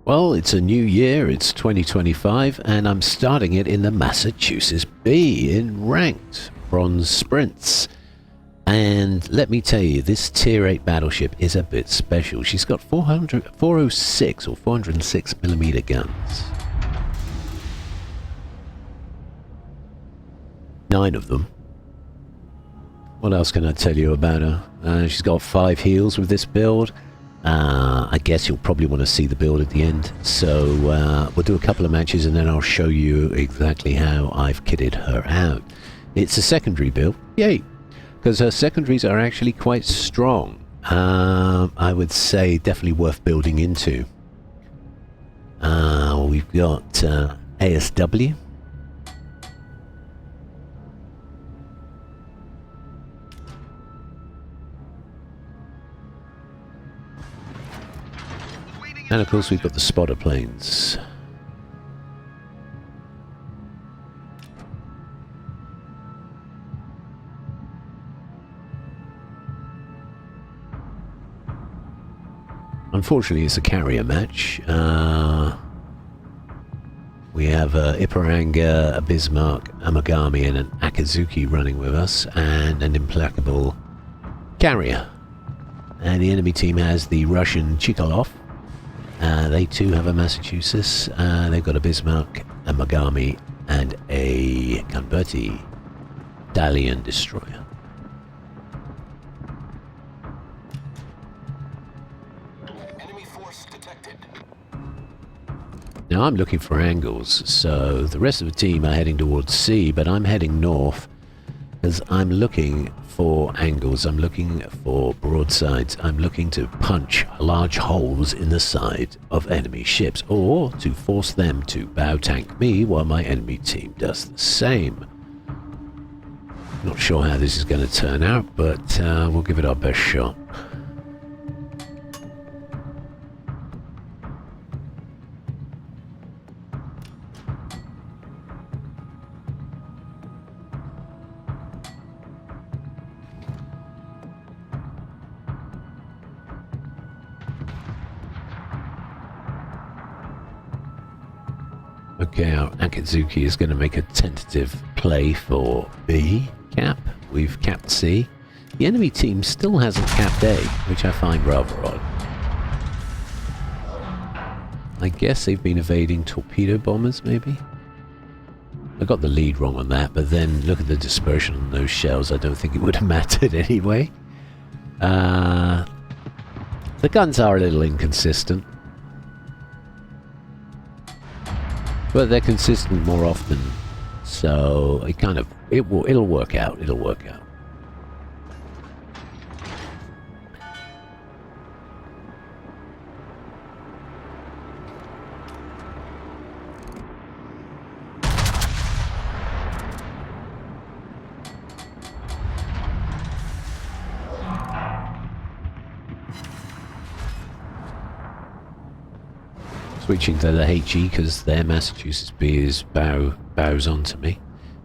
Well, it's a new year, it's 2025, and I'm starting it in the Massachusetts B in ranked bronze sprints. And let me tell you, this Tier 8 battleship is a bit special. She's got 406 or 406 millimeter guns. 9 of them. What else can I tell you about her? She's got 5 heals with this build. I guess you'll probably want to see the build at the end. So we'll do a couple of matches and then I'll show you exactly how I've kitted her out. It's a secondary build. Yay! Because her secondaries are actually quite strong. I would say definitely worth building into. We've got ASW. And of course we've got the spotter planes. Unfortunately it's a carrier match. We have Ipiranga, a Bismarck, a Amagami and an Akazuki running with us, and an implacable carrier. And the enemy team has the Russian Chikolov. They too have a Massachusetts. They've got a Bismarck, a Magami, and a Gunberti Dalian destroyer. Enemy force detected. Now I'm looking for angles, so the rest of the team are heading towards C, but I'm heading north because I'm looking for angles, I'm looking for broadsides, I'm looking to punch large holes in the side of enemy ships, or to force them to bow tank me while my enemy team does the same. Not sure how this is going to turn out, but we'll give it our best shot. Okay, our Akazuki is going to make a tentative play for B cap. We've capped C. The enemy team still hasn't capped A, which I find rather odd. I guess they've been evading torpedo bombers, maybe? I got the lead wrong on that, but then look at the dispersion on those shells. I don't think it would have mattered anyway. The guns are a little inconsistent. But they're consistent more often, so it'll work out. It'll work out. Switching to the HE because their Massachusetts B is bows onto me.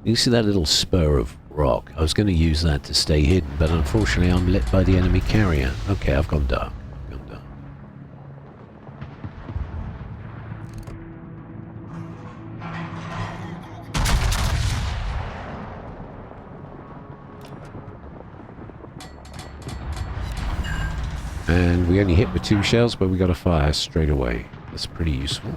You see that little spur of rock? I was going to use that to stay hidden, but unfortunately I'm lit by the enemy carrier. Okay, I've gone dark. And we only hit with 2 shells, but we got to fire straight away. That's pretty useful.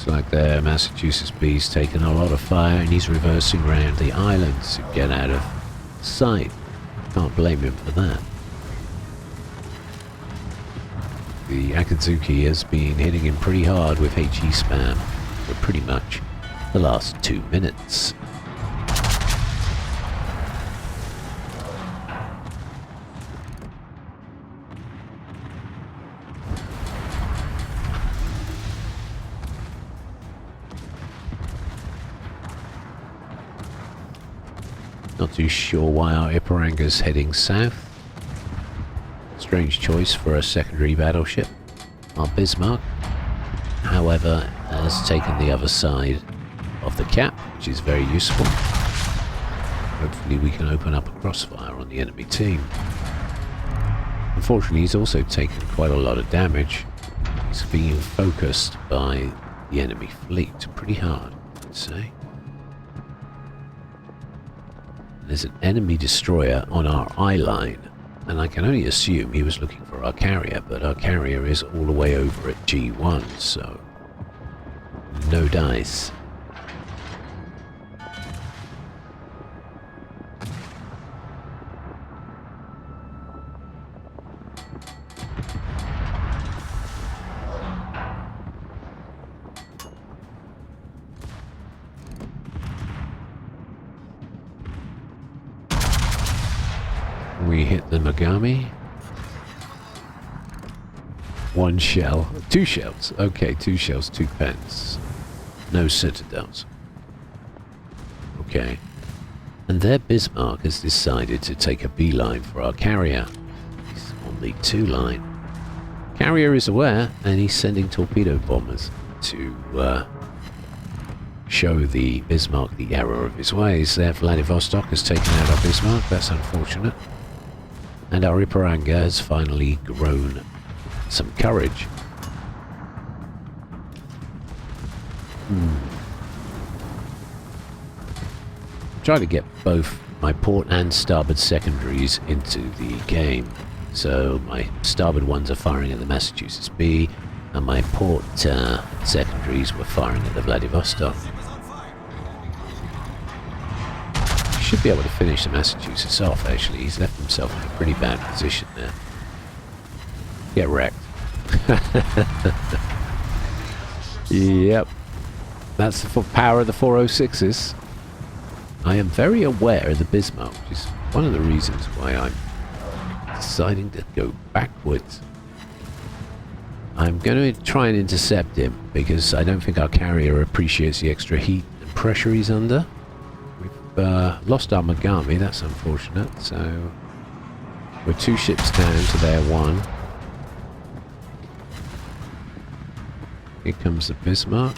Looks like their Massachusetts B's taken a lot of fire and he's reversing around the island to get out of sight. Can't blame him for that. The Akatsuki has been hitting him pretty hard with HE spam for pretty much the last 2 minutes. Not too sure why our Iparanga's heading south. Strange choice for a secondary battleship. Our Bismarck, however, has taken the other side of the cap, which is very useful. Hopefully we can open up a crossfire on the enemy team. Unfortunately, he's also taken quite a lot of damage. He's being focused by the enemy fleet pretty hard, I'd say. There's an enemy destroyer on our eye line, and I can only assume he was looking for our carrier, but our carrier is all the way over at G1, so no dice. We hit the Megami. 1 shell. 2 shells. Okay, 2 shells, 2 pence. No citadels. Okay. And their Bismarck has decided to take a beeline for our carrier. He's on the 2 line. Carrier is aware, and he's sending torpedo bombers to show the Bismarck the error of his ways. Their Vladivostok has taken out our Bismarck. That's unfortunate. And our Iparanga has finally grown some courage. Try to get both my port and starboard secondaries into the game. So my starboard ones are firing at the Massachusetts B, and my port secondaries were firing at the Vladivostok. Should be able to finish the Massachusetts off, actually. He's left himself in a pretty bad position there. Get wrecked. Yep. That's the power of the 406s. I am very aware of the Bismarck, which is one of the reasons why I'm deciding to go backwards. I'm going to try and intercept him, because I don't think our carrier appreciates the extra heat and pressure he's under. Lost our Megami, that's unfortunate, so we're 2 ships down to their 1. Here comes the Bismarck.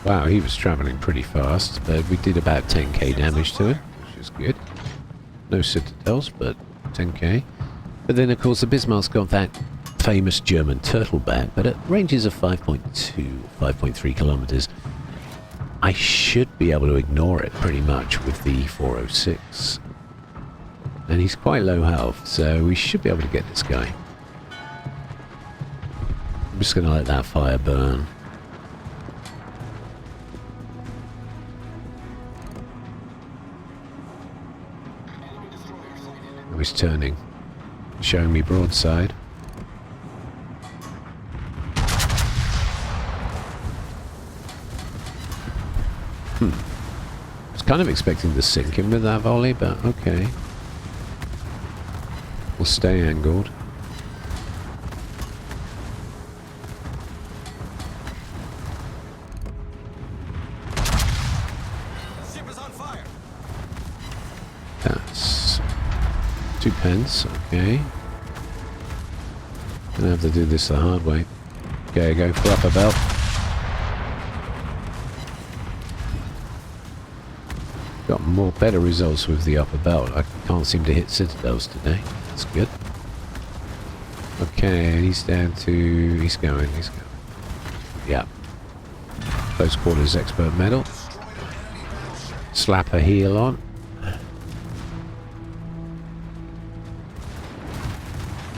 Wow, he was travelling pretty fast, but we did about 10k damage to him, which is good. No citadels, but 10k. But then, of course, the Bismarck's got that famous German turtleback, but at ranges of 5.2, 5.3 kilometers, I should be able to ignore it pretty much with the 406. And he's quite low health, so we should be able to get this guy. I'm just going to let that fire burn. Oh, he's turning, showing me broadside. I was kind of expecting to sink him with that volley, but okay. We'll stay angled. Ship is on fire. That's 2 pence, okay. Gonna have to do this the hard way. Okay, go for upper belt. Got better results with the upper belt. I can't seem to hit citadels today. That's good. Okay, he's down to... he's going. Yeah. Close quarters expert medal. Slap a heel on.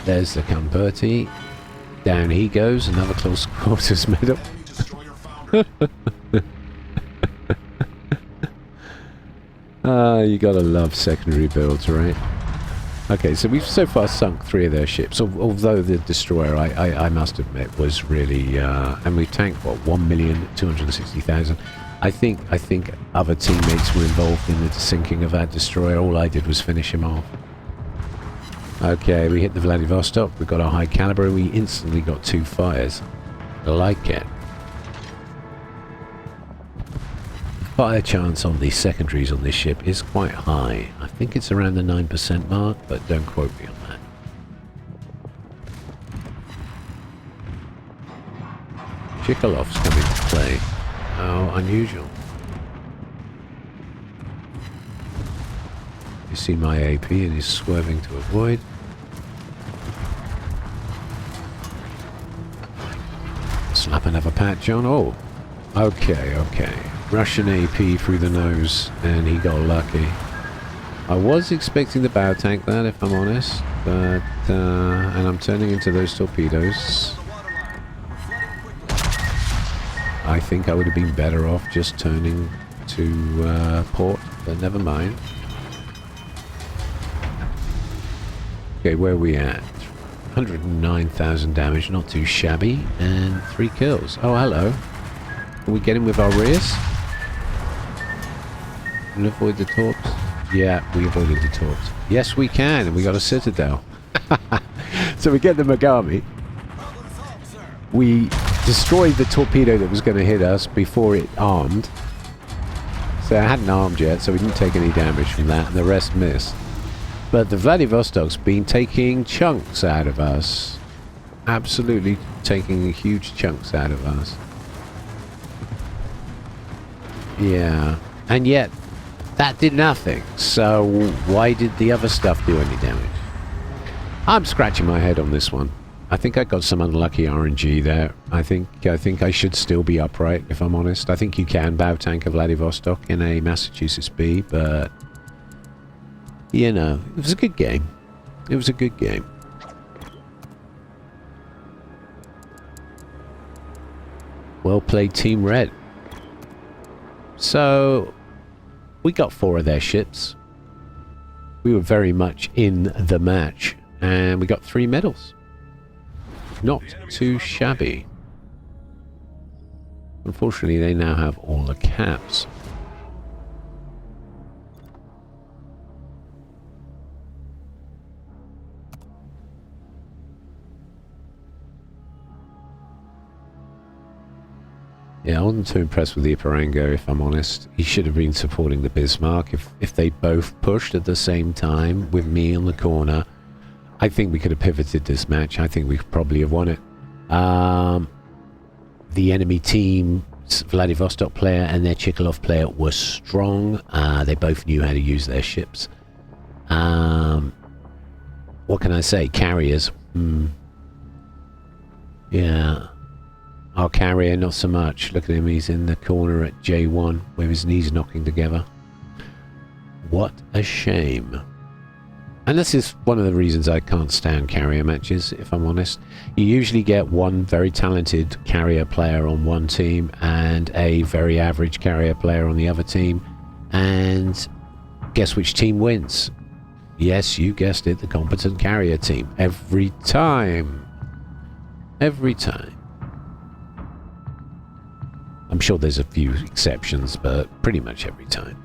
There's the Camperti. Down he goes, another close quarters medal. You gotta love secondary builds, right? Okay, so we've so far sunk 3 of their ships, although the destroyer, I must admit, was really... and we've tanked, what, 1,260,000? I think other teammates were involved in the sinking of that destroyer. All I did was finish him off. Okay, we hit the Vladivostok, we got our high caliber, and we instantly got 2 fires. I like it. Fire chance on the secondaries on this ship is quite high. I think it's around the 9% mark, but don't quote me on that. Chikalov's coming to play. How unusual. You see my AP and he's swerving to avoid. Slap another patch on. Oh, okay. Russian AP through the nose, and he got lucky. I was expecting the bow tank that, if I'm honest, but and I'm turning into those torpedoes. I think I would have been better off just turning to port, but never mind. Okay, where are we at? 109,000 damage, not too shabby, and 3 kills. Oh, hello. Can we get him with our rears? And avoid the torps? Yeah, we avoided the torps. Yes, we can, and we got a citadel. So we get the Megami. We destroyed the torpedo that was going to hit us before it armed. So it hadn't armed yet, so we didn't take any damage from that, and the rest missed. But the Vladivostok's been taking chunks out of us. Absolutely taking huge chunks out of us. Yeah. And yet, that did nothing. So why did the other stuff do any damage? I'm scratching my head on this one. I think I got some unlucky RNG there. I think I should still be upright, if I'm honest. I think you can bow tank a Vladivostok in a Massachusetts B, but... you know, it was a good game. It was a good game. Well played, Team Red. So, we got 4 of their ships. We were very much in the match, and we got 3 medals. Not too shabby. Unfortunately, they now have all the caps. Yeah, I wasn't too impressed with the Iparango, if I'm honest. He should have been supporting the Bismarck. If they both pushed at the same time with me on the corner, I think we could have pivoted this match. I think we could probably have won it. The enemy team's Vladivostok player and their Chikhalov player were strong. They both knew how to use their ships. What can I say? Carriers. Yeah. Our carrier, not so much. Look at him, he's in the corner at J1 with his knees knocking together. What a shame. And this is one of the reasons I can't stand carrier matches, if I'm honest. You usually get one very talented carrier player on one team and a very average carrier player on the other team. And guess which team wins? Yes, you guessed it, the competent carrier team. Every time. Every time. I'm sure there's a few exceptions, but pretty much every time.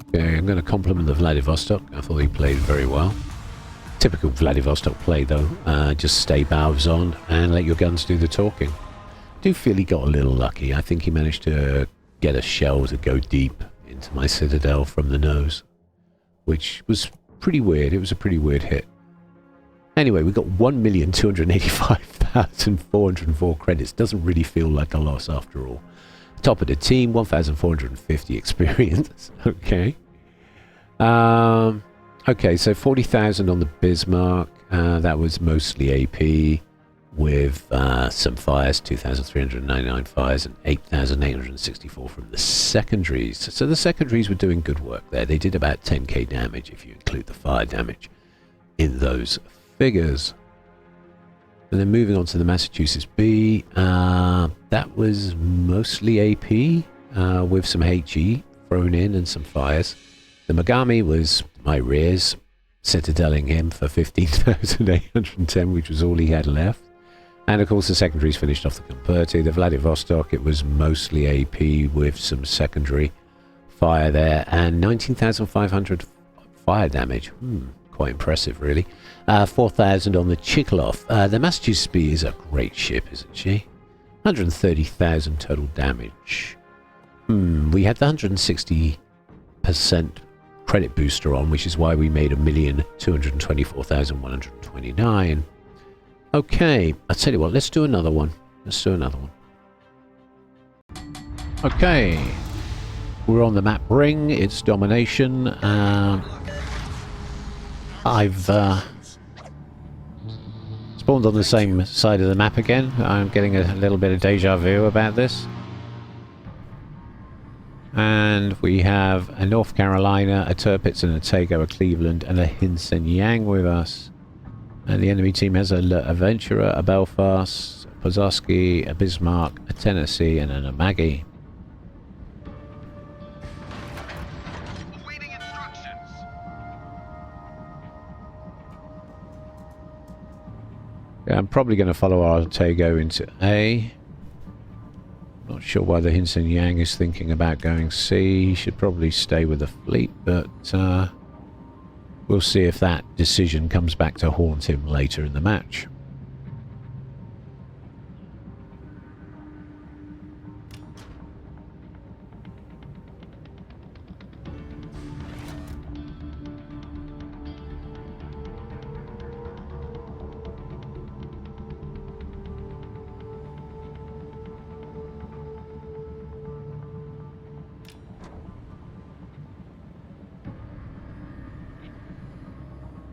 Okay, I'm going to compliment the Vladivostok. I thought he played very well. Typical Vladivostok play, though. Just stay bows on and let your guns do the talking. I do feel he got a little lucky. I think he managed to get a shell to go deep into my citadel from the nose, which was pretty weird. It was a pretty weird hit. Anyway, we got 1,285,404 credits. Doesn't really feel like a loss after all. Top of the team, 1,450 experience. Okay. Okay, so 40,000 on the Bismarck. That was mostly AP with some fires, 2,399 fires and 8,864 from the secondaries. So the secondaries were doing good work there. They did about 10k damage if you include the fire damage in those figures. And then moving on to the Massachusetts B, that was mostly AP with some HE thrown in and some fires. The Mogami was my rears, citadeling him for 15,810, which was all he had left. And of course the secondaries finished off the Comperti. The Vladivostok, it was mostly AP with some secondary fire there, and 19,500 fire damage. Quite impressive, really. 4,000 on the Chikhalov. The Massachusetts B is a great ship, isn't she? 130,000 total damage. We had the 160% credit booster on, which is why we made 1,224,129. Okay, I'll tell you what, let's do another one. Okay, we're on the map ring, it's domination. I've spawned on the same side of the map again. I'm getting a little bit of deja vu about this. And we have a North Carolina, a Tirpitz and a Tago, a Cleveland and a Hinsen Yang with us. And the enemy team has a Ventura, a Belfast, a Pozowski, a Bismarck, a Tennessee, and a Maggie. Awaiting instructions. Yeah, I'm probably going to follow our Tago into A. Not sure why the Hinsen Yang is thinking about going C. He should probably stay with the fleet, but we'll see if that decision comes back to haunt him later in the match.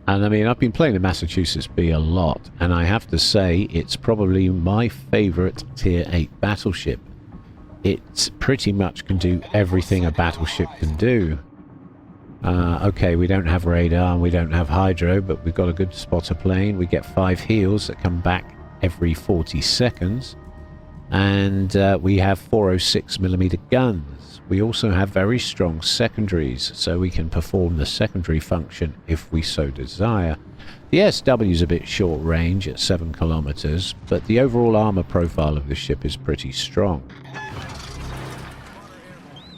And I mean, I've been playing the Massachusetts B a lot, and I have to say it's probably my favourite Tier 8 battleship. It pretty much can do everything a battleship can do. Okay, we don't have radar and we don't have hydro, but we've got a good spotter plane. We get 5 heals that come back every 40 seconds. And we have 406mm guns. We also have very strong secondaries, so we can perform the secondary function if we so desire. The SW is a bit short range at 7 kilometers, but the overall armor profile of the ship is pretty strong.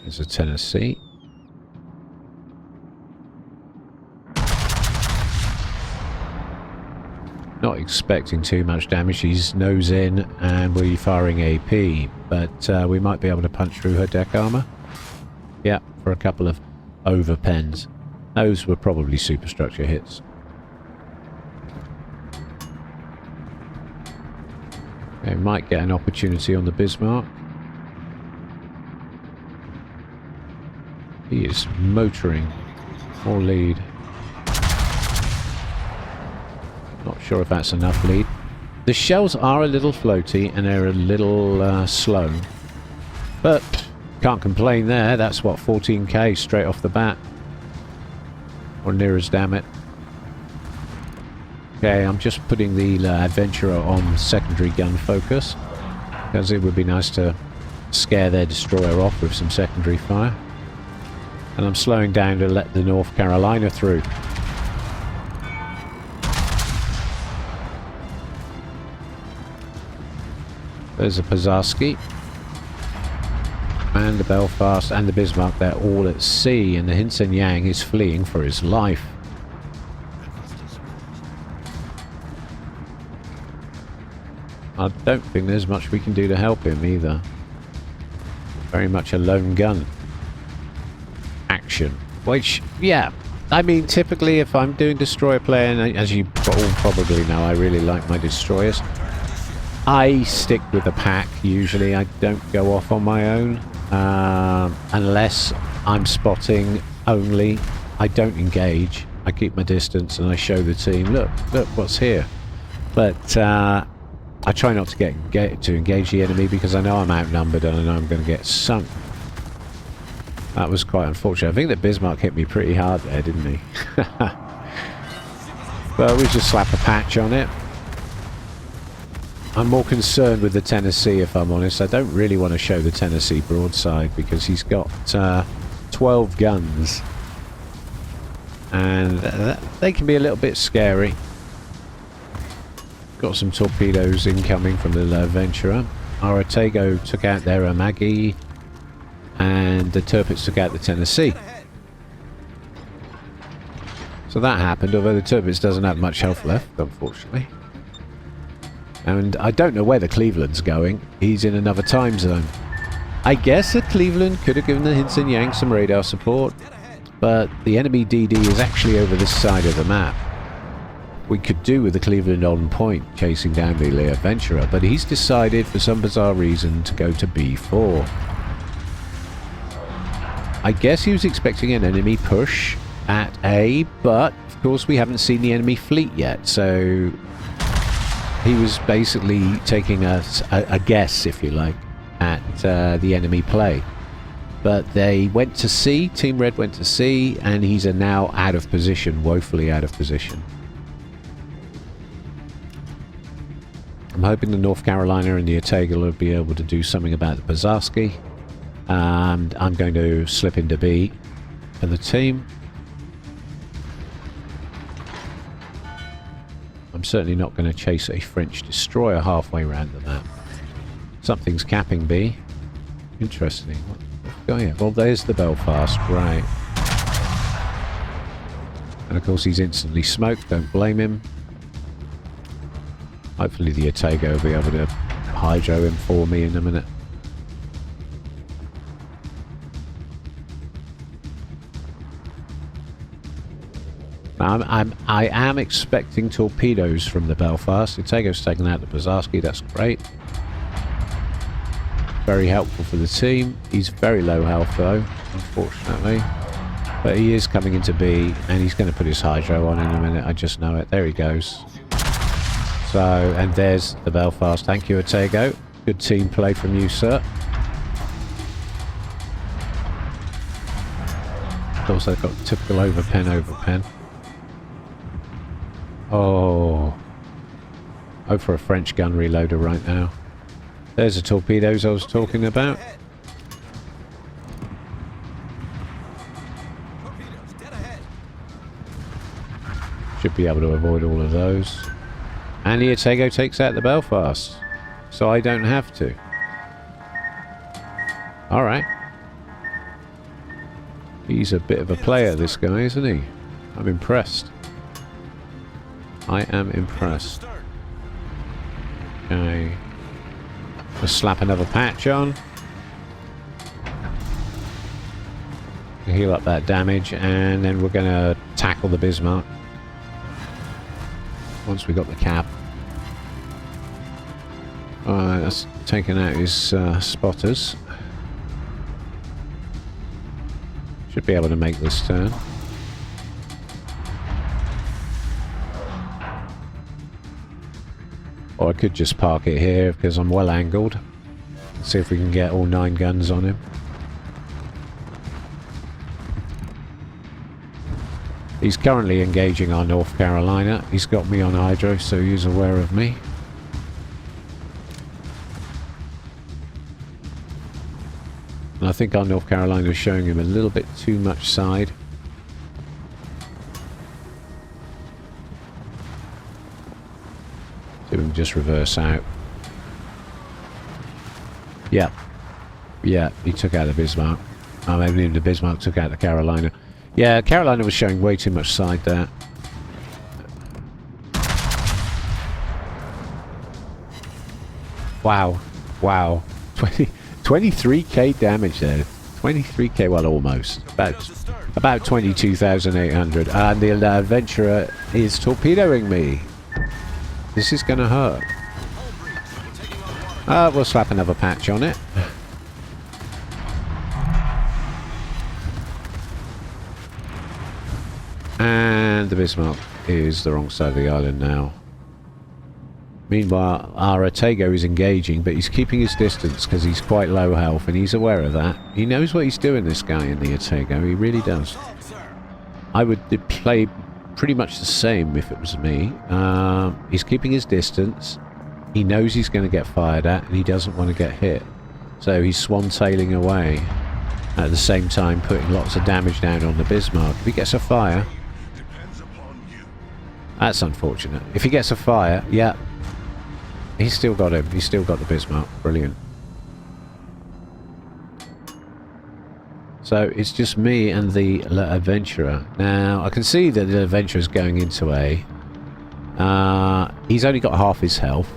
There's a Tennessee. Not expecting too much damage. She's nose in and we're firing AP, but we might be able to punch through her deck armor. Yeah, for a couple of overpens. Those were probably superstructure hits. Okay, might get an opportunity on the Bismarck. He is motoring. More lead. Not sure if that's enough lead. The shells are a little floaty and they're a little slow. But can't complain there. That's what, 14k straight off the bat. Or near as damn it. Okay, I'm just putting the Adventurer on secondary gun focus, because it would be nice to scare their destroyer off with some secondary fire. And I'm slowing down to let the North Carolina through. There's a Pozowski. And the Belfast and the Bismarck, they're all at sea, and the Hinsen Yang is fleeing for his life. I don't think there's much we can do to help him either. Very much a lone gun action. Which, yeah, I mean, typically if I'm doing destroyer play, and as you all probably know, I really like my destroyers, I stick with the pack usually. I don't go off on my own. Unless I'm spotting only, I don't engage. I keep my distance and I show the team, look what's here. But I try not to engage the enemy because I know I'm outnumbered and I know I'm going to get sunk. That was quite unfortunate. I think that Bismarck hit me pretty hard there, didn't he? But we just slap a patch on it. I'm more concerned with the Tennessee, if I'm honest. I don't really want to show the Tennessee broadside because he's got 12 guns. And they can be a little bit scary. Got some torpedoes incoming from the Ventura. Our Otago took out their Amagi. And the Tirpitz took out the Tennessee. So that happened, although the Tirpitz doesn't have much health left, unfortunately. And I don't know where the Cleveland's going. He's in another time zone. I guess that Cleveland could have given the Hinson Yang some radar support, but the enemy DD is actually over this side of the map. We could do with the Cleveland on point chasing down the Leah Ventura, but he's decided for some bizarre reason to go to B4. I guess he was expecting an enemy push at A, but of course we haven't seen the enemy fleet yet, so he was basically taking a guess, if you like, at the enemy play. But they went to C, Team Red went to C, and he's now out of position, woefully out of position. I'm hoping the North Carolina and the Otago will be able to do something about the Pazarski. And I'm going to slip into B for the team. I'm certainly not going to chase a French destroyer halfway around the map. Something's capping B. Interesting. What's going on? Well, there's the Belfast, right. And of course he's instantly smoked, don't blame him. Hopefully the Otago will be able to hydro him for me in a minute. I am expecting torpedoes from the Belfast. Otago's taken out the Pazarski, that's great. Very helpful for the team. He's very low health though, unfortunately. But he is coming into B, and he's going to put his hydro on in a minute, I just know it. There he goes. So, and there's the Belfast. Thank you, Otago. Good team play from you, sir. Of course, I've got typical overpen. Oh, for a French gun reloader right now. There's the torpedoes I was talking about. Should be able to avoid all of those. And the Otago takes out the Belfast, so I don't have to. Alright. He's a bit of a player, this guy, isn't he? I'm impressed. I am impressed. Okay. Let's slap another patch on. Heal up that damage, and then we're going to tackle the Bismarck. Once we got the cap. Alright, that's taken out his spotters. Should be able to make this turn. Or I could just park it here because I'm well angled. See if we can get all 9 guns on him. He's currently engaging our North Carolina. He's got me on hydro, so he's aware of me. And I think our North Carolina is showing him a little bit too much side. So we can just reverse out. Yeah. Yeah, he took out the Bismarck. Maybe the Bismarck took out the Carolina. Yeah, Carolina was showing way too much side there. Wow. Wow. 23k damage there. 23k, well, almost. About 22,800. And the Ventura is torpedoing me. This is going to hurt. We'll slap another patch on it. And And the Bismarck is the wrong side of the island now. Meanwhile, our Otago is engaging, but he's keeping his distance because he's quite low health, and he's aware of that. He knows what he's doing, this guy in the Otago. He really does. I would play pretty much the same if it was me. He's keeping his distance. He knows he's going to get fired at, and he doesn't want to get hit. So he's swan-tailing away, at the same time putting lots of damage down on the Bismarck. If he gets a fire... That's unfortunate. If he gets a fire, yeah... He's still got him. He's still got the Bismarck. Brilliant. So it's just me and the Adventurer. Now, I can see that the Adventurer is going into A. He's only got half his health.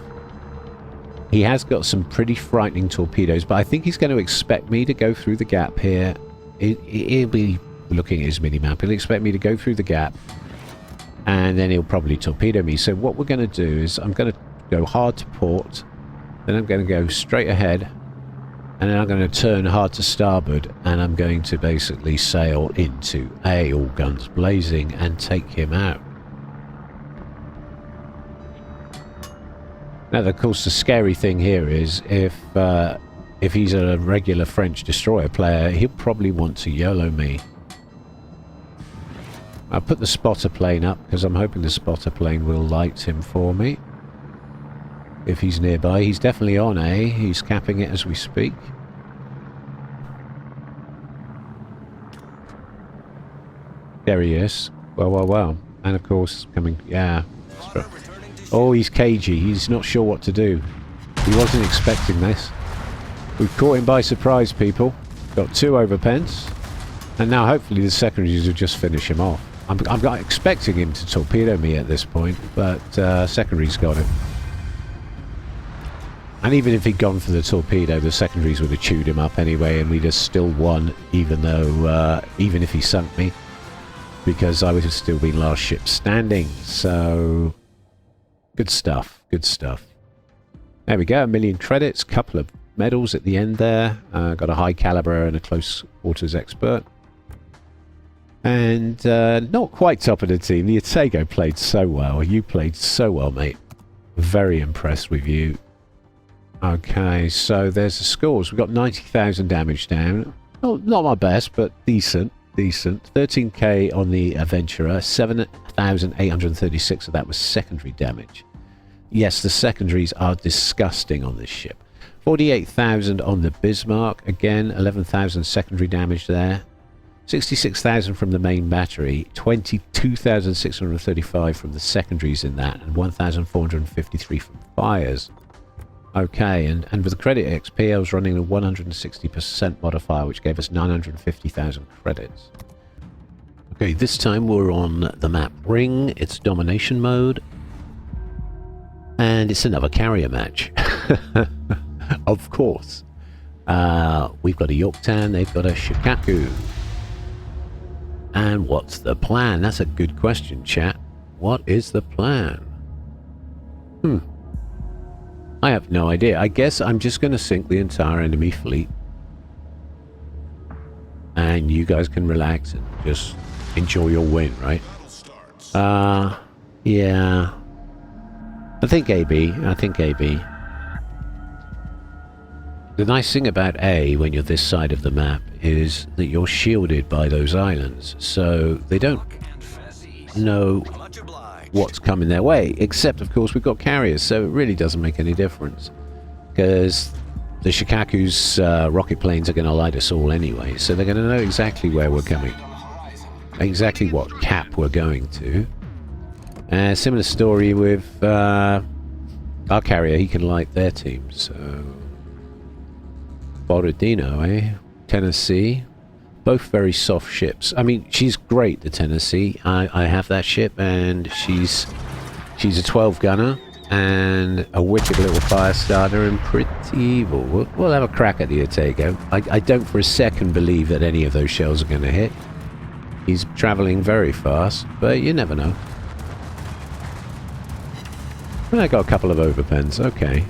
He has got some pretty frightening torpedoes, but I think he's going to expect me to go through the gap here. He'll be looking at his mini-map. He'll expect me to go through the gap, and then he'll probably torpedo me. So what we're going to do is I'm going to go hard to port, then I'm going to go straight ahead, and then I'm going to turn hard to starboard, and I'm going to basically sail into A, all guns blazing, and take him out. Now, of course, the scary thing here is if he's a regular French destroyer player, he'll probably want to YOLO me. I'll put the spotter plane up because I'm hoping the spotter plane will light him for me. If he's nearby. He's definitely on A. He's capping it as we speak. There he is. Well, well, well. And of course, coming... Yeah. Oh, he's cagey. He's not sure what to do. He wasn't expecting this. We've caught him by surprise, people. Got 2 overpens. And now hopefully the secondaries will just finish him off. I'm not expecting him to torpedo me at this point, but secondaries got him. And even if he'd gone for the torpedo, the secondaries would have chewed him up anyway, and we'd have still won, even though, even if he sunk me, because I would have still been last ship standing. So, good stuff, good stuff. There we go, 1 million credits, couple of medals at the end there. Got a high caliber and a close quarters expert. And not quite top of the team. The Otago played so well. You played so well, mate. Very impressed with you. Okay, so there's the scores. We've got 90,000 damage down. Not my best, but decent. Decent. 13k on the Adventurer. 7,836 of that was secondary damage. Yes, the secondaries are disgusting on this ship. 48,000 on the Bismarck. Again, 11,000 secondary damage there. 66,000 from the main battery. 22,635 from the secondaries in that. And 1,453 from fires. Okay, and with the credit XP, I was running a 160% modifier, which gave us 950,000 credits. Okay, this time we're on the map Ring. It's domination mode. And it's another carrier match. Of course. We've got a Yorktown, they've got a Shikaku. And what's the plan? That's a good question, chat. What is the plan? I have no idea. I guess I'm just going to sink the entire enemy fleet. And you guys can relax and just enjoy your win, right? Yeah. I think AB. I think AB. The nice thing about A, when you're this side of the map, is that you're shielded by those islands. So they don't know what's coming their way, except of course we've got carriers, so it really doesn't make any difference because the Shikaku's rocket planes are going to light us all anyway, so they're going to know exactly where we're coming, exactly what cap we're going to. Similar story with our carrier. He can light their team. So Borodino, Tennessee. Both very soft ships. I mean, she's great, the Tennessee. I have that ship, and she's a 12 gunner and a wicked little fire starter and pretty evil. We'll have a crack at the Otago. I don't for a second believe that any of those shells are going to hit. He's traveling very fast, but you never know. I got a couple of overpens. Okay.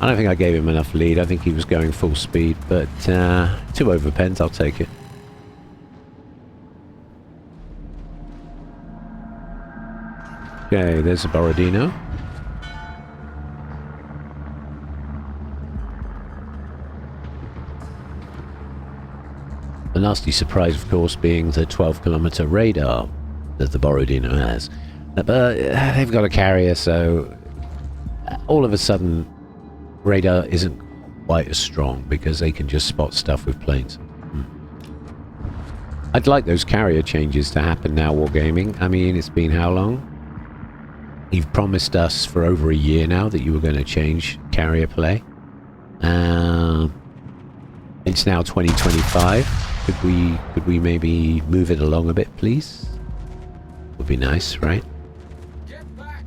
I don't think I gave him enough lead. I think he was going full speed, but 2 overpens, I'll take it. Okay, there's a Borodino. The nasty surprise, of course, being the 12-kilometer radar that the Borodino has. But they've got a carrier, so all of a sudden, radar isn't quite as strong because they can just spot stuff with planes. I'd like those carrier changes to happen now, Wargaming. I mean, it's been how long? You've promised us for over a year now that you were going to change carrier play. It's now 2025. Could we maybe move it along a bit, please? Would be nice, right? Get back.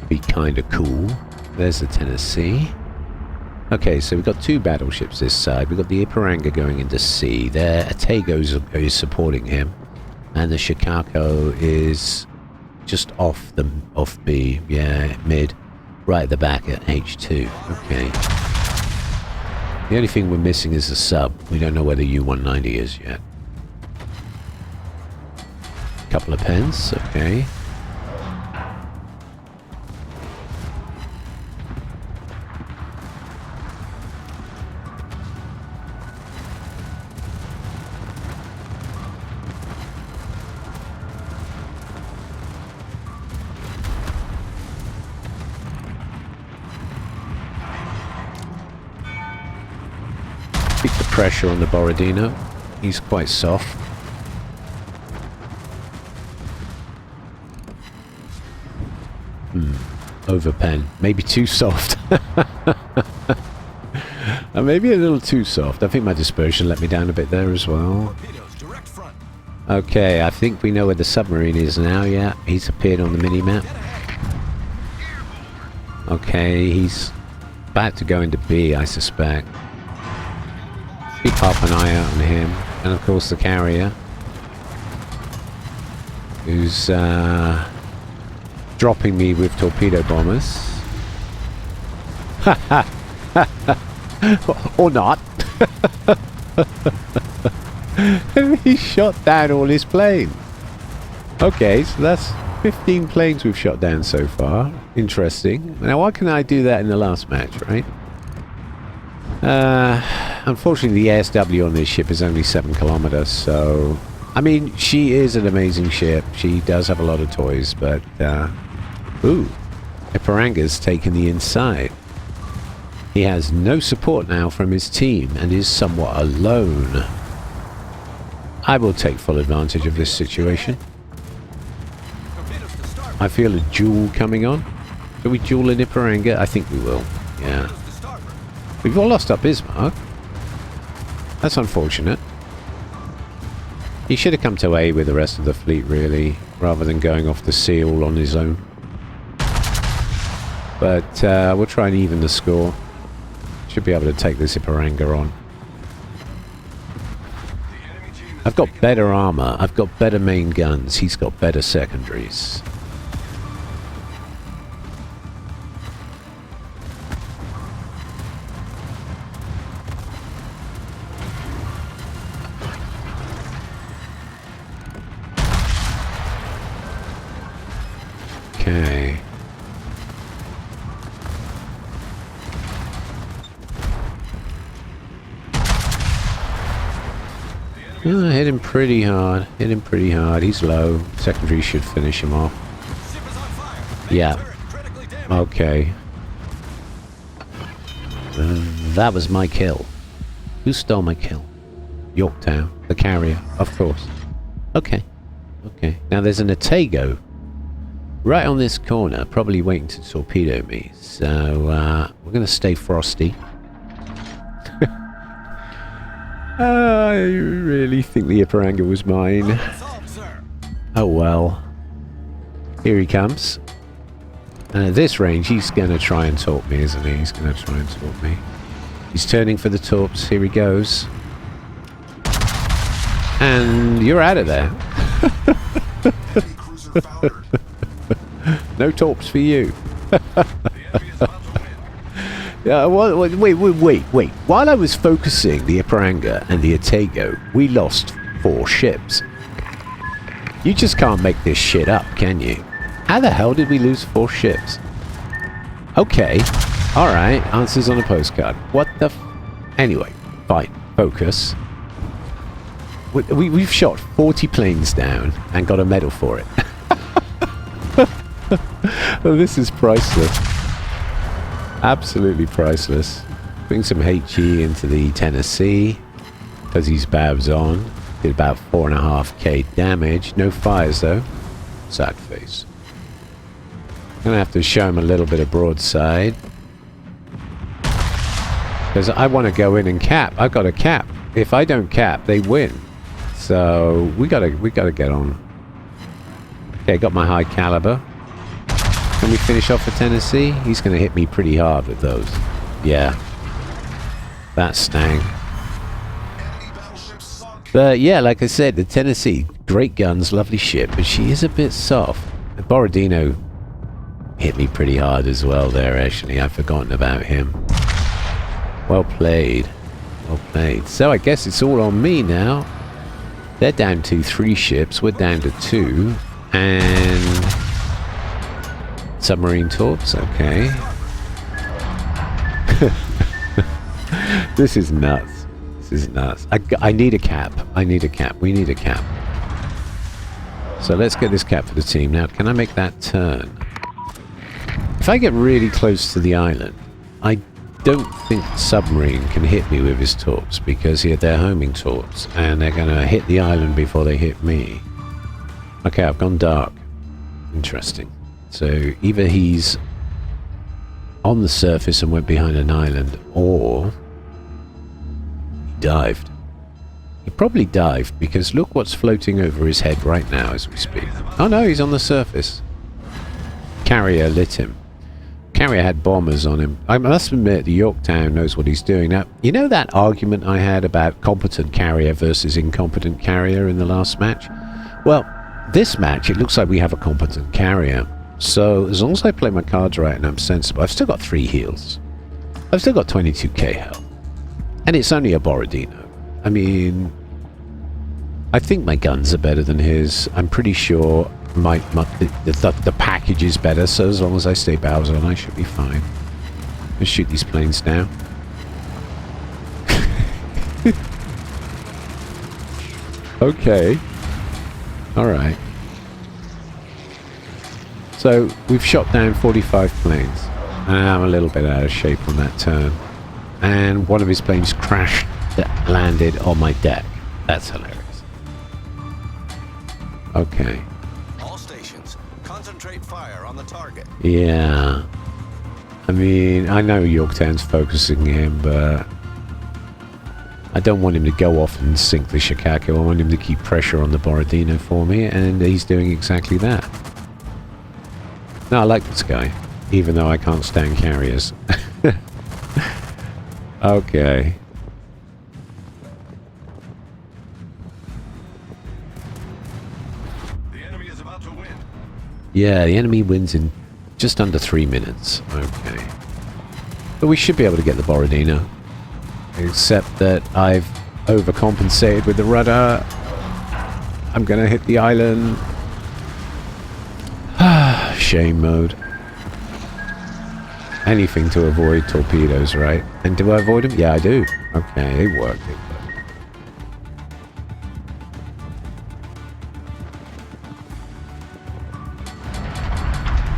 Be kind of cool. There's the Tennessee. Okay, so we've got two battleships this side. We've got the Ipiranga going into C. There, Atago is supporting him, and the Chicago is just off B. Yeah, mid, right at the back at H2. Okay. The only thing we're missing is the sub. We don't know where the U-190 is yet. Couple of pens. Okay. Keep the pressure on the Borodino. He's quite soft. Over pen. Maybe too soft. Maybe a little too soft. I think my dispersion let me down a bit there as well. Torpedoes, direct front. Okay, I think we know where the submarine is now. Yeah, he's appeared on the mini-map. Get ahead. Okay, he's about to go into B, I suspect. Keep half an eye out on him. And of course the carrier, who's dropping me with torpedo bombers. Or not. He shot down all his planes. Okay, so that's 15 planes we've shot down so far. Interesting. Now why can I do that in the last match, right? Unfortunately the ASW on this ship is only 7 kilometers, so... I mean, she is an amazing ship. She does have a lot of toys, but... ooh. Ipiranga's taken the inside. He has no support now from his team and is somewhat alone. I will take full advantage of this situation. Torpedoes to starboard. I feel a duel coming on. Shall we duel in Ipiranga? I think we will. Yeah. Torpedoes to starboard. We've all lost our Bismarck. That's unfortunate. He should have come to A with the rest of the fleet, really, rather than going off the sea all on his own. But we'll try and even the score. Should be able to take this Ipiranga on. I've got better armor. I've got better main guns. He's got better secondaries. Okay. Hit him pretty hard. Hit him pretty hard. He's low. Secondary should finish him off. Ship is on fire. Main Yeah. turret critically damaged. Okay. That was my kill. Who stole my kill? Yorktown. The carrier. Of course. Okay. Okay. Now there's an Atago right on this corner, probably waiting to torpedo me. So we're going to stay frosty. I really think the Ipiranga was mine. Problem solved, sir. Oh well. Here he comes. And at this range, he's going to try and torp me, isn't he? He's going to try and torp me. He's turning for the torps. Here he goes. And you're out of there. Heavy cruiser foundered. No torps for you. The enemy is about to win. Wait. While I was focusing the Ipiranga and the Atago, we lost 4 ships. You just can't make this shit up, can you? How the hell did we lose 4 ships? Okay. Alright. Answers on a postcard. What the Anyway. Fine. Focus. We've shot 40 planes down and got a medal for it. Oh, this is priceless. Absolutely priceless. Bring some HE into the Tennessee. Because he's babs on. Did about 4.5k damage. No fires though. Sad face. Gonna have to show him a little bit of broadside. Because I want to go in and cap. I've got to cap. If I don't cap, they win. So we gotta get on. Okay, got my high caliber. Can we finish off the Tennessee? He's gonna hit me pretty hard with those. Yeah. That stank. But yeah, like I said, the Tennessee, great guns, lovely ship, but she is a bit soft. The Borodino hit me pretty hard as well there, actually. I've forgotten about him. Well played. Well played. So I guess it's all on me now. They're down to 3 ships. We're down to 2. And submarine torps. Okay. This is nuts. This is nuts. I need a cap. I need a cap. We need a cap. So let's get this cap for the team. Now, can I make that turn? If I get really close to the island, I don't think the submarine can hit me with his torps because they're homing torps and they're going to hit the island before they hit me. Okay, I've gone dark. Interesting. So either he's on the surface and went behind an island, or he dived. He probably dived because look what's floating over his head right now as we speak. Oh no, he's on the surface. Carrier lit him. Carrier had bombers on him. I must admit, the Yorktown knows what he's doing. Now, you know that argument I had about competent carrier versus incompetent carrier in the last match? Well, this match, it looks like we have a competent carrier. So, as long as I play my cards right and I'm sensible, I've still got 3 heals. I've still got 22k health. And it's only a Borodino. I mean, I think my guns are better than his. I'm pretty sure the package is better, so as long as I stay bows on, I should be fine. Let's shoot these planes down. Okay. Alright. So, we've shot down 45 planes. I'm a little bit out of shape on that turn. And one of his planes crashed, landed on my deck. That's hilarious. Okay. All stations, concentrate fire on the target. Yeah. I mean, I know Yorktown's focusing him, but I don't want him to go off and sink the Shikaku. I want him to keep pressure on the Borodino for me, and he's doing exactly that. No, I like this guy, even though I can't stand carriers. Okay. The enemy is about to win. Yeah, the enemy wins in just under 3 minutes. Okay. But we should be able to get the Borodino. Except that I've overcompensated with the rudder. I'm gonna hit the island. Shame mode. Anything to avoid torpedoes, right? And do I avoid them? Yeah, I do. Okay, it worked.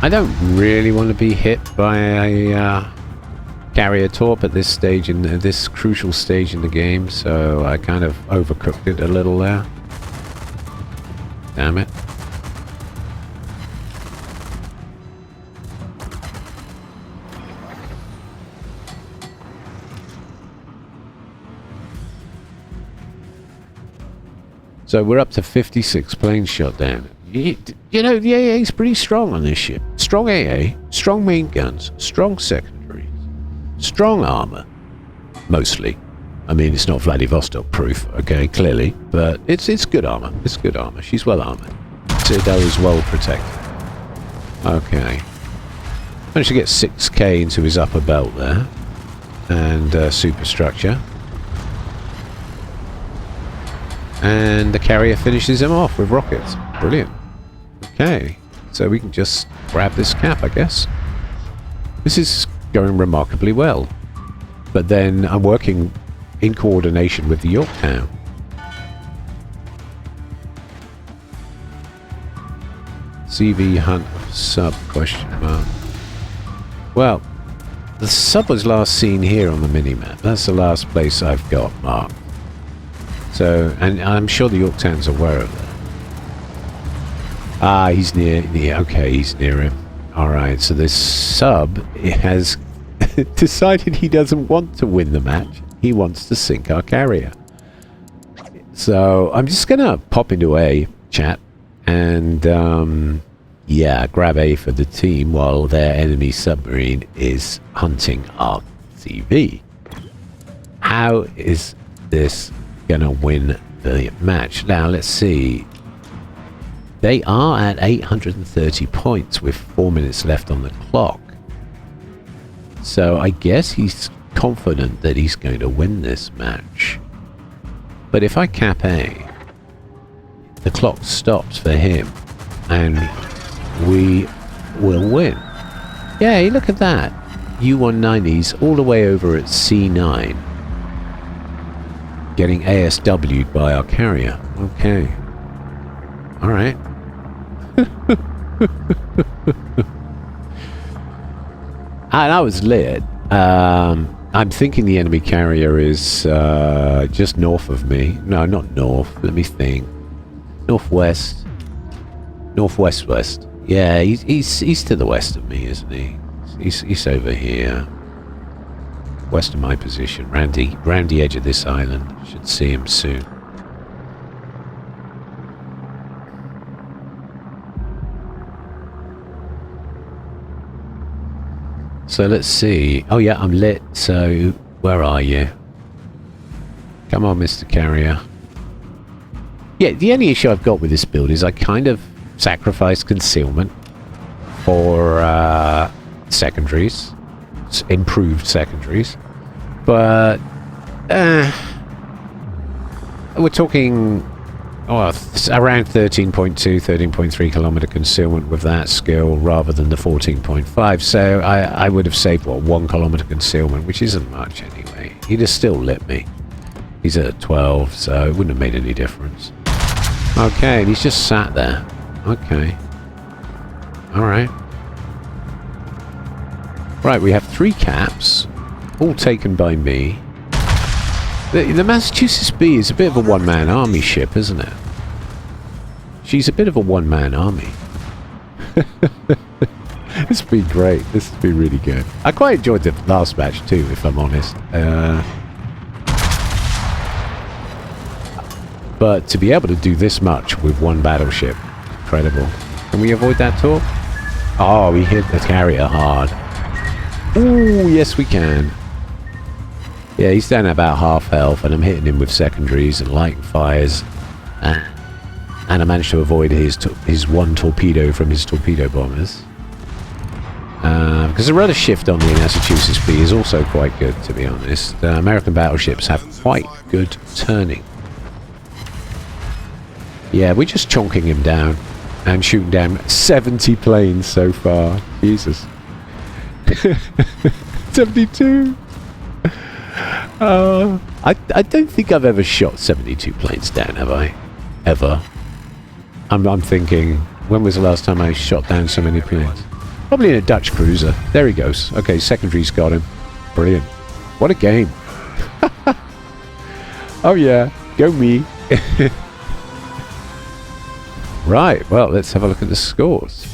I don't really want to be hit by a carrier torp at this stage, in this crucial stage in the game, so I kind of overcooked it a little there. Damn it. So we're up to 56 planes shot down. You know, the AA is pretty strong on this ship. Strong AA, strong main guns, strong secondaries, strong armor. Mostly. I mean, it's not Vladivostok proof, okay, clearly, but it's good armor. It's good armor. She's well armored. Citadel is well protected. Okay. Managed to get 6k into his upper belt there. And superstructure. And the carrier finishes him off with rockets. Brilliant. Okay. So we can just grab this cap, I guess. This is going remarkably well. But then I'm working in coordination with the Yorktown. CV hunt sub question mark. Well, the sub was last seen here on the minimap. That's the last place I've got marked. So, and I'm sure the Yorktown's aware of that. Ah, he's near. Okay, he's near him. Alright, so this sub has decided he doesn't want to win the match. He wants to sink our carrier. So, I'm just going to pop into A, chat, and, yeah, grab A for the team while their enemy submarine is hunting our CV. How is this going to win the match? Now, let's see. They are at 830 points with 4 minutes left on the clock. So I guess he's confident that he's going to win this match. But if I cap A, the clock stops for him and we will win. Yay, look at that. U-190's all the way over at C9. Getting ASW'd by our carrier. Okay. Alright. That was lit. I'm thinking the enemy carrier is just north of me. No, not north. Let me think. Northwest. Northwest. Yeah, he's to the west of me, isn't he? He's over here. West of my position. Round the edge of this island. Should see him soon. So let's see. Oh yeah, I'm lit. So where are you? Come on, Mr. Carrier. Yeah, the only issue I've got with this build is I kind of sacrificed concealment for secondaries. Improved secondaries. But we're talking around 13.2, 13.3 kilometer concealment with that skill rather than the 14.5. So I would have saved, what, 1 kilometer concealment, which isn't much anyway. He'd have still lit me. He's at 12, so it wouldn't have made any difference. Okay, and he's just sat there. Okay. Alright. Right, we have 3 caps, all taken by me. The Massachusetts B is a bit of a one-man army ship, isn't it? She's a bit of a one-man army. This would be great. This would be really good. I quite enjoyed the last match too, if I'm honest. But to be able to do this much with one battleship, incredible. Can we avoid that talk? Oh, we hit the carrier hard. Ooh, yes we can. Yeah, he's down at about half health, and I'm hitting him with secondaries and light fires, and I managed to avoid his one torpedo from his torpedo bombers. Because the rudder shift on the Massachusetts B is also quite good, to be honest. American battleships have quite good turning. Yeah, we're just chonking him down and shooting down 70 planes so far. Jesus. 72. I don't think I've ever shot 72 planes down, have I? Ever. I'm thinking, when was the last time I shot down so many planes? Probably in a Dutch cruiser. There he goes. Okay, secondary's got him. Brilliant. What a game. Oh yeah, go me. Right, well, let's have a look at the scores.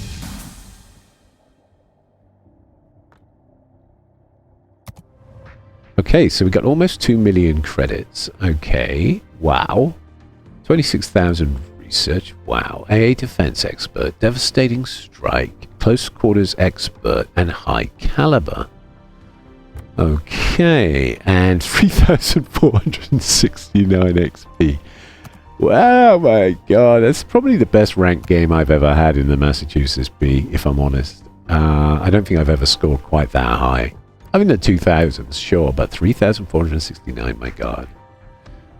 Okay, so we got almost 2 million credits. Okay, wow. 26,000 research. Wow. AA defense expert, devastating strike, close quarters expert, and high caliber. Okay, and 3,469 XP. Wow, my god, that's probably the best ranked game I've ever had in the Massachusetts B, if I'm honest. I don't think I've ever scored quite that high. I'm in the 2000s, sure, but 3,469, my god.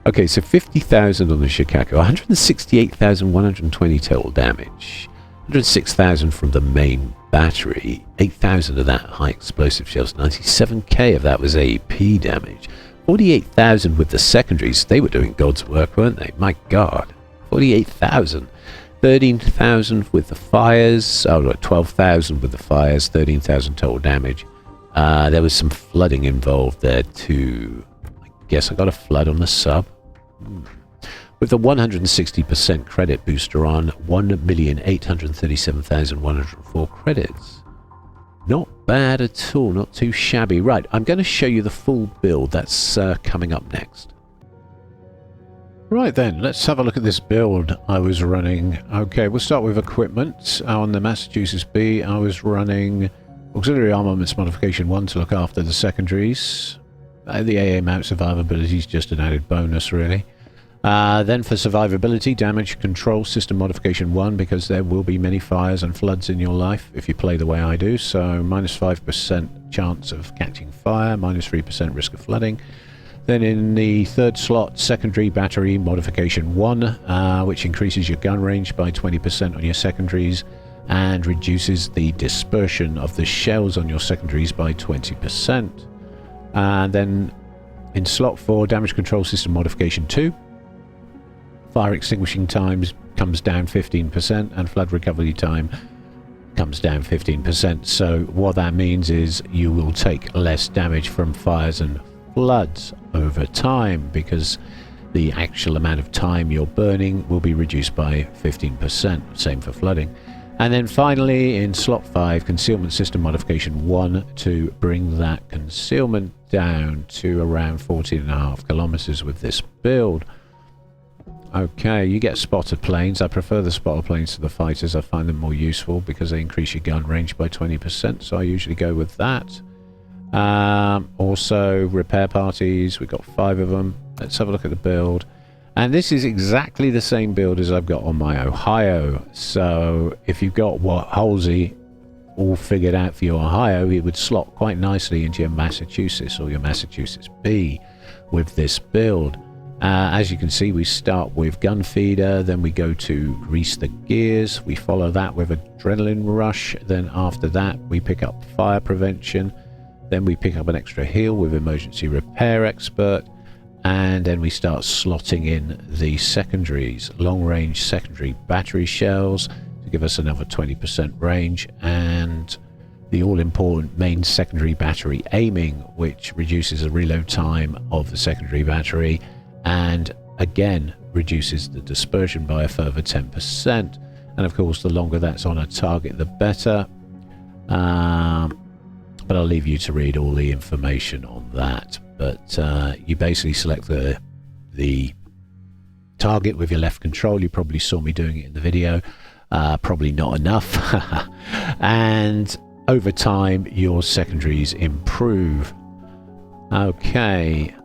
Okay, so 50,000 on the Shikaku, 168,120 total damage, 106,000 from the main battery, 8,000 of that high explosive shells, 97k of that was AP damage, 48,000 with the secondaries. They were doing God's work, weren't they? My God, 48,000. 13,000 with the fires, 12,000 with the fires, 13,000 total damage. There was some flooding involved there too. I guess I got a flood on the sub. With the 160% credit booster on, 1,837,104 credits. Not bad at all, not too shabby. Right, I'm going to show you the full build. That's coming up next. Right then, let's have a look at this build I was running. Okay, we'll start with equipment. On the Massachusetts B, I was running Auxiliary Armaments Modification 1 to look after the secondaries. The AA mount survivability is just an added bonus, really. Then for survivability, Damage Control System Modification 1, because there will be many fires and floods in your life if you play the way I do. So minus 5% chance of catching fire, minus 3% risk of flooding. Then in the third slot, Secondary Battery Modification 1, which increases your gun range by 20% on your secondaries and reduces the dispersion of the shells on your secondaries by 20%. And then in slot 4, Damage Control System Modification 2, Fire Extinguishing Times comes down 15% and Flood Recovery Time comes down 15%. So what that means is you will take less damage from fires and floods over time, because the actual amount of time you're burning will be reduced by 15%. Same for flooding. And then finally in slot 5, Concealment System Modification 1 to bring that concealment down to around 14.5 kilometers with this build. Okay, you get spotter planes. I prefer the spotter planes to the fighters. I find them more useful because they increase your gun range by 20%, so I usually go with that. Also repair parties, we've got 5 of them. Let's have a look at the build, and this is exactly the same build as I've got on my Ohio. So if you've got what Halsey all figured out for your Ohio, it would slot quite nicely into your Massachusetts or your Massachusetts B with this build. As you can see, we start with Gun Feeder, then we go to Grease the Gears, we follow that with Adrenaline Rush, then after that we pick up Fire Prevention, then we pick up an extra heal with Emergency Repair Expert, and then we start slotting in the secondaries. Long range secondary battery shells to give us another 20% range, and the all-important main secondary battery aiming, which reduces the reload time of the secondary battery and again reduces the dispersion by a further 10%. And of course, the longer that's on a target, the better. But I'll leave you to read all the information on that. But you basically select the target with your left control. You probably saw me doing it in the video. Probably not enough. And over time, your secondaries improve. Okay.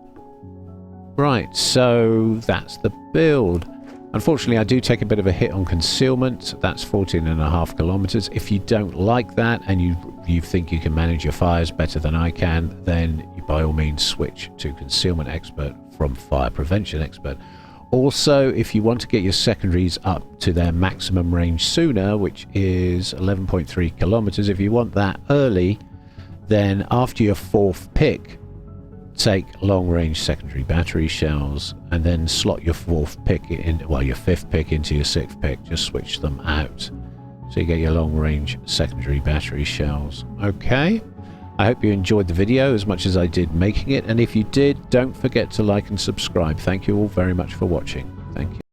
Right, so that's the build. Unfortunately, I do take a bit of a hit on concealment. That's 14.5 kilometers. If you don't like that and you think you can manage your fires better than I can, then you by all means switch to Concealment Expert from Fire Prevention Expert. Also, if you want to get your secondaries up to their maximum range sooner, which is 11.3 kilometers, if you want that early, then after your 4th pick, take long range secondary battery shells and then slot your 4th pick in, well, your 5th pick into your 6th pick. Just switch them out so you get your long range secondary battery shells. Okay, I hope you enjoyed the video as much as I did making it, and if you did, don't forget to like and subscribe. Thank you all very much for watching. Thank you.